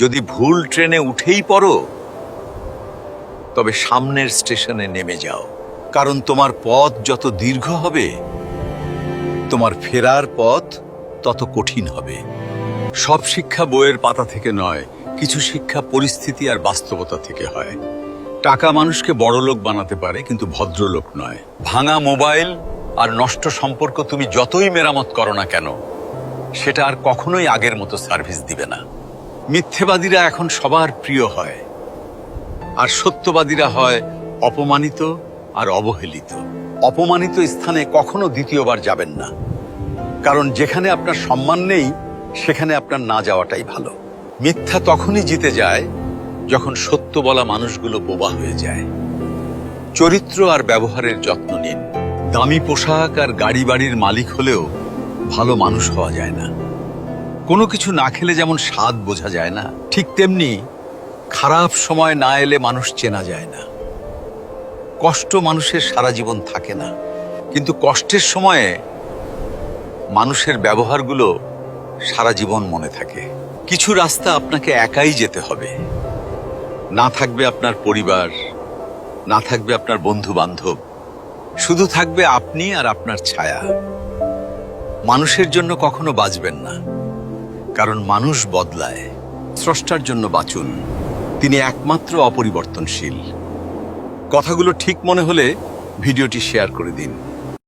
যদি ভুল ট্রেনে উঠেই পড়ো তবে সামনের স্টেশনে নেমে যাও, কারণ তোমার পথ যত দীর্ঘ হবে তোমার ফেরার পথ তত কঠিন হবে। সব শিক্ষা বইয়ের পাতা থেকে নয়, কিছু শিক্ষা পরিস্থিতি আর বাস্তবতা থেকে হয়। টাকা মানুষকে বড়লোক বানাতে পারে, কিন্তু ভদ্রলোক নয়। ভাঙা মোবাইল আর নষ্ট সম্পর্ক তুমি যতই মেরামত করো না কেন, সেটা আর কখনোই আগের মতো সার্ভিস দিবে না। মিথ্যেবাদীরা এখন সবার প্রিয় হয়, আর সত্যবাদীরা হয় অপমানিত আর অবহেলিত। অপমানিত স্থানে কখনো দ্বিতীয়বার যাবেন না, কারণ যেখানে আপনার সম্মান নেই সেখানে আপনার না যাওয়াটাই ভালো। মিথ্যা তখনই জিতে যায় যখন সত্য বলা মানুষগুলো বোবা হয়ে যায়। চরিত্র আর ব্যবহারের যত্ন নিন। দামি পোশাক আর গাড়ি বাড়ির মালিক হলেও ভালো মানুষ হওয়া যায় না। কোনো কিছু না খেলে যেমন স্বাদ বোঝা যায় না, ঠিক তেমনি খারাপ সময় না এলে মানুষ চেনা যায় না। কষ্ট মানুষের সারা জীবন থাকে না, কিন্তু কষ্টের সময়ে মানুষের ব্যবহারগুলো সারা জীবন মনে থাকে। কিছু রাস্তা আপনাকে একাই যেতে হবে। না থাকবে আপনার পরিবার, না থাকবে আপনার বন্ধু বান্ধব, শুধু থাকবে আপনি আর আপনার ছায়া। মানুষের জন্য কখনো বাঁচবেন না, কারণ মানুষ বদলায়। স্রষ্টার জন্য বাঁচুন, তিনি একমাত্র অপরিবর্তনশীল। কথাগুলো ঠিক মনে হলে ভিডিওটি শেয়ার করে দিন।